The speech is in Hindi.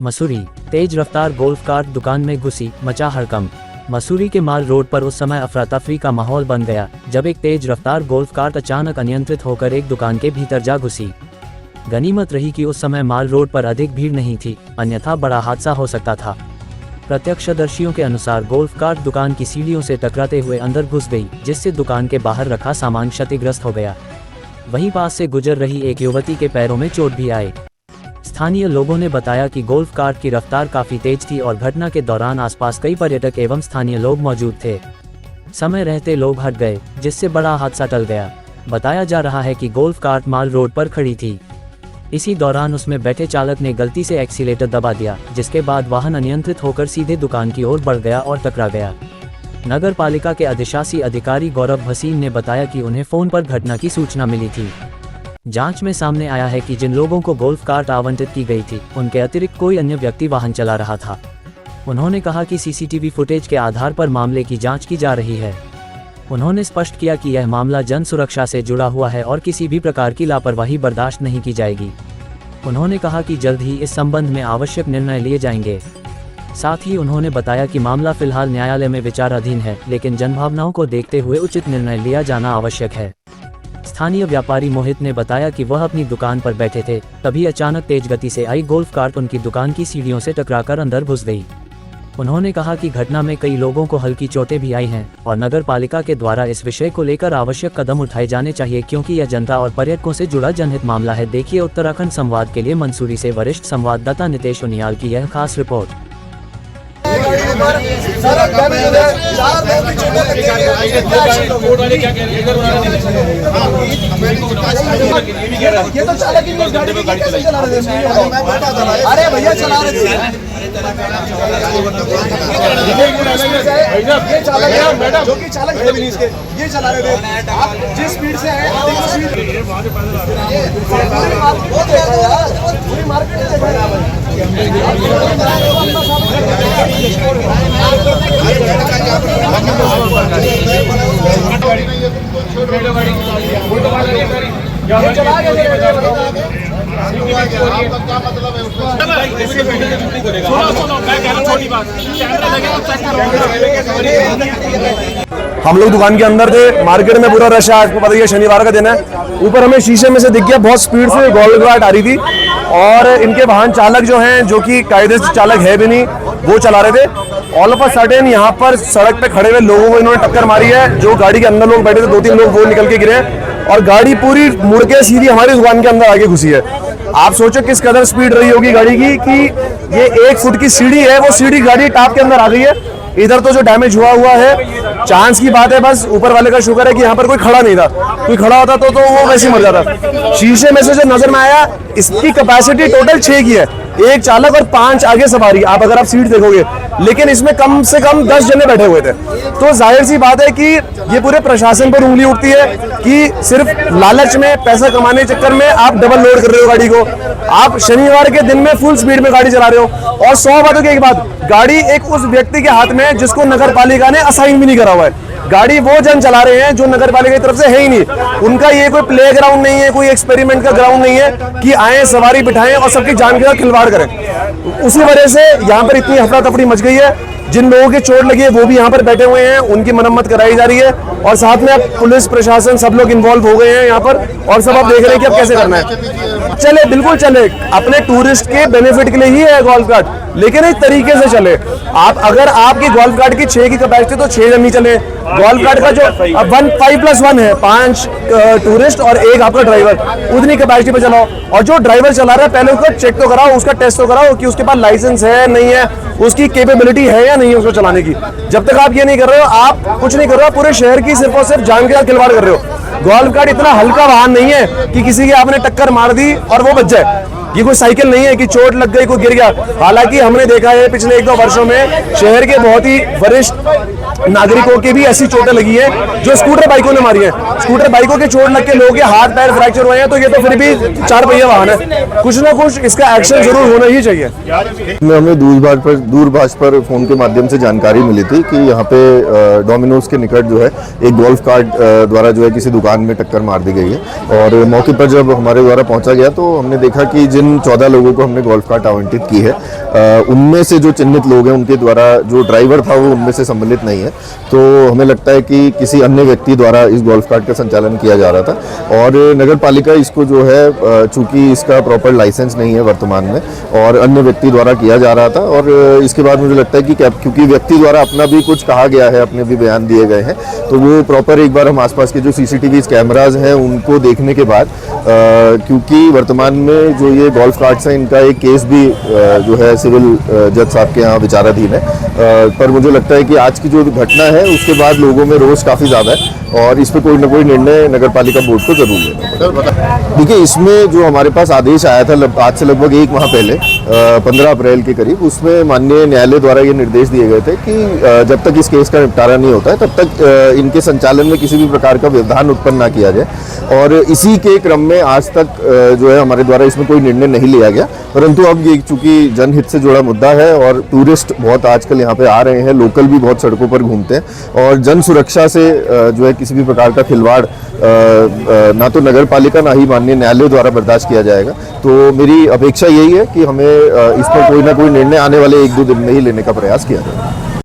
मसूरी, तेज रफ्तार गोल्फ कार्ट दुकान में घुसी, मचा हड़कंप। मसूरी के माल रोड पर उस समय अफरा तफरी का माहौल बन गया जब एक तेज रफ्तार गोल्फ कार्ट अचानक अनियंत्रित होकर एक दुकान के भीतर जा घुसी। गनीमत रही कि उस समय माल रोड पर अधिक भीड़ नहीं थी, अन्यथा बड़ा हादसा हो सकता था। प्रत्यक्षदर्शियों के अनुसार गोल्फ कार्ट दुकान की सीढ़ियों से टकराते हुए अंदर घुस गई, जिससे दुकान के बाहर रखा सामान क्षतिग्रस्त हो गया। वहीं पास से गुजर रही एक युवती के पैरों में चोट भी आई। स्थानीय लोगों ने बताया कि गोल्फ कार्ट की रफ्तार काफी तेज थी और घटना के दौरान आसपास कई पर्यटक एवं स्थानीय लोग मौजूद थे। समय रहते लोग हट गए, जिससे बड़ा हादसा टल गया। बताया जा रहा है कि गोल्फ कार्ट माल रोड पर खड़ी थी। इसी दौरान उसमें बैठे चालक ने गलती से एक्सीलेटर दबा दिया, जिसके बाद वाहन अनियंत्रित होकर सीधे दुकान की ओर बढ़ गया और टकरा गया। नगर पालिका के अधिशासी अधिकारी गौरव भसीन ने बताया कि उन्हें फोन पर घटना की सूचना मिली थी। जांच में सामने आया है कि जिन लोगों को गोल्फ कार्ट आवंटित की गई थी, उनके अतिरिक्त कोई अन्य व्यक्ति वाहन चला रहा था। उन्होंने कहा कि सीसीटीवी फुटेज के आधार पर मामले की जांच की जा रही है। उन्होंने स्पष्ट किया कि यह मामला जन सुरक्षा से जुड़ा हुआ है और किसी भी प्रकार की लापरवाही बर्दाश्त नहीं की जाएगी। उन्होंने कहा कि जल्द ही इस संबंध में आवश्यक निर्णय लिए जाएंगे। साथ ही उन्होंने बताया कि मामला फिलहाल न्यायालय में विचाराधीन है, लेकिन जनभावनाओं को देखते हुए उचित निर्णय लिया जाना आवश्यक है। स्थानीय व्यापारी मोहित ने बताया कि वह अपनी दुकान पर बैठे थे, तभी अचानक तेज गति से आई गोल्फ कार्ट उनकी दुकान की सीढ़ियों से टकराकर अंदर घुस गई। उन्होंने कहा कि घटना में कई लोगों को हल्की चोटें भी आई हैं और नगर पालिका के द्वारा इस विषय को लेकर आवश्यक कदम उठाए जाने चाहिए, क्योंकि यह जनता और पर्यटकों से जुड़ा जनहित मामला है। देखिए उत्तराखंड संवाद के लिए मंसूरी से वरिष्ठ संवाददाता नितेश उनियाल की यह खास रिपोर्ट। ये तो चालक ही नहीं गाड़ी कैसे चला रहे थे? अरे भैया चला रहे थे। ये चालक है मैडम, जो कि चालक है भी नहीं इसके, ये चला रहे थे। आप जिस स्पीड से आए पूरी मार्केट हम लोग दुकान के अंदर थे, मार्केट में पूरा रश है। आपको पता ही है शनिवार का दिन है। ऊपर हमें शीशे में से दिख गया बहुत स्पीड से गोल्फ कार्ट आ रही थी और इनके वाहन चालक जो हैं, जो कि कायदे से चालक है भी नहीं, वो चला रहे थे। ऑल ऑफ अ सडन यहाँ पर सड़क पे खड़े हुए लोगों को इन्होंने टक्कर मारी है। जो गाड़ी के अंदर लोग बैठे थे, 2-3 लोग वो निकल के गिरे और गाड़ी पूरी मुड़ के सीधी हमारी दुकान के अंदर आगे घुसी है। आप सोचो किस कदर स्पीड रही होगी गाड़ी की कि ये 1 फुट की सीढ़ी है, वो सीढ़ी गाड़ी टाप के अंदर आ गई है। इधर तो जो डैमेज हुआ है, चांस की बात है, बस ऊपर वाले का शुक्र है कि यहाँ पर कोई खड़ा नहीं था। कोई खड़ा होता तो वो वैसे ही मर जाता। शीशे में से जो नजर में आया, इसकी कैपेसिटी टोटल 6 की है, 1 चालक और 5 आगे सवारी। आप अगर आप सीट देखोगे, लेकिन इसमें कम से कम 10 जने बैठे हुए थे। तो जाहिर सी बात है कि ये पूरे प्रशासन पर उंगली उठती है कि सिर्फ लालच में, पैसा कमाने के चक्कर में आप डबल लोड कर रहे हो गाड़ी को। आप शनिवार के दिन में फुल स्पीड में गाड़ी चला रहे हो और 100 बातों की एक बात, गाड़ी एक उस व्यक्ति के हाथ में जिसको नगर पालिका ने असाइन भी नहीं करा हुआ है। गाड़ी वो जन चला रहे हैं जो नगर पालिका की तरफ से है ही नहीं। उनका ये कोई प्ले ग्राउंड नहीं है, कोई एक्सपेरिमेंट का ग्राउंड नहीं है कि आए सवारी बिठाएं और सबकी जान के साथ खिलवाड़ करें। उसी वजह से यहाँ पर इतनी अफरा तफरी मच गई है। जिन लोगों की चोट लगी है वो भी यहाँ पर बैठे हुए हैं, उनकी मरम्मत कराई जा रही है और साथ में अब पुलिस प्रशासन सब लोग इन्वॉल्व हो गए हैं यहाँ पर और सब आप देख रहे हैं कि अब कैसे करना है। चले, बिल्कुल चले, अपने टूरिस्ट के बेनिफिट के लिए ही है गोल्फ कार्ट, लेकिन एक तरीके से चले। आप अगर आपकी गोल्फ कार्ट की 6 की कैपेसिटी तो 6 जन नहीं चले। गोल्फ कार्ट का जो 5+1 है, 5 टूरिस्ट और 1 आपका ड्राइवर, उतनी कैपेसिटी पे चलाओ। और जो ड्राइवर चला रहा है पहले उसका चेक तो कराओ, उसका टेस्ट तो कराओ कि उसके पास लाइसेंस है नहीं है, उसकी कैपेबिलिटी है या नहीं है उसको चलाने की। जब तक आप ये नहीं कर रहे हो, आप कुछ नहीं कर रहे हो, पूरे शहर की सिर्फ और सिर्फ जान के साथ खिलवाड़ कर रहे हो। गोल्फ कार्ट इतना हल्का वाहन नहीं है कि किसी की आपने टक्कर मार दी और वो बच जाए। ये कोई साइकिल नहीं है कि चोट लग गई, कोई गिर गया। हालांकि हमने देखा है पिछले 1-2 वर्षों में शहर के बहुत ही वरिष्ठ नागरिकों की भी ऐसी चोटें लगी है जो स्कूटर बाइकों ने मारी है। स्कूटर बाइकों के चोट लग के लोगों के हाथ पैर फ्रैक्चर हुए हैं। तो ये तो फिर भी 4 पहिया वाहन है, कुछ ना कुछ इसका एक्शन जरूर होना ही चाहिए। हमें दूरभाष पर फोन के माध्यम से जानकारी मिली थी कि यहाँ पे डोमिनोज के निकट जो है एक गोल्फ कार्ट द्वारा जो है किसी दुकान में टक्कर मार दी गई है। और मौके पर जब हमारे द्वारा पहुंचा गया तो हमने देखा कि जिन 14 लोगों को हमने गोल्फ कार्ट आवंटित की है उनमें से जो चिन्हित लोग हैं उनके द्वारा जो ड्राइवर था वो उनमें से सम्मिलित नहीं है, तो हमें लगता है कि किसी अन्य व्यक्ति द्वारा इस गोल्फ कार्ट का संचालन किया जा रहा था और नगर पालिका इसको जो है चूंकि इसका प्रॉपर लाइसेंस नहीं है वर्तमान में और अन्य व्यक्ति द्वारा किया जा रहा था और इसके बाद मुझे लगता है कि क्योंकि व्यक्ति द्वारा अपना भी कुछ कहा गया है, अपने भी बयान दिए गए हैं, तो वो प्रॉपर एक बार हम आसपास के जो CCTV कैमराज हैं उनको देखने के बाद क्योंकि वर्तमान में जो ये गोल्फ कार्ट्स हैं इनका एक केस भी जो है सिविल जज साहब के यहाँ विचाराधीन है, पर मुझे लगता है कि आज की जो घटना है उसके बाद लोगों में रोष काफ़ी ज़्यादा है और इस पर कोई ना कोई निर्णय नगर पालिका बोर्ड को जरूर लेना पड़ेगा। देखिए, इसमें जो हमारे पास आदेश आया था आज से लगभग 1 माह पहले 15 अप्रैल के करीब, उसमें माननीय न्यायालय द्वारा ये निर्देश दिए गए थे कि जब तक इस केस का निपटारा नहीं होता है तब तक इनके संचालन में किसी भी प्रकार का व्यवधान उत्पन्न ना किया जाए और इसी के क्रम में आज तक जो है हमारे द्वारा इसमें कोई निर्णय नहीं लिया गया, परंतु अब ये चूंकि जनहित से जुड़ा मुद्दा है और टूरिस्ट बहुत आजकल यहाँ पे आ रहे हैं, लोकल भी बहुत सड़कों पर घूमते हैं और जन सुरक्षा से जो है किसी भी प्रकार का खिलवाड़ ना तो नगर पालिका ना ही माननीय न्यायालय द्वारा बर्दाश्त किया जाएगा। तो मेरी अपेक्षा यही है कि हमें इस पर कोई ना कोई निर्णय आने वाले 1-2 दिन में ही लेने का प्रयास किया जाए।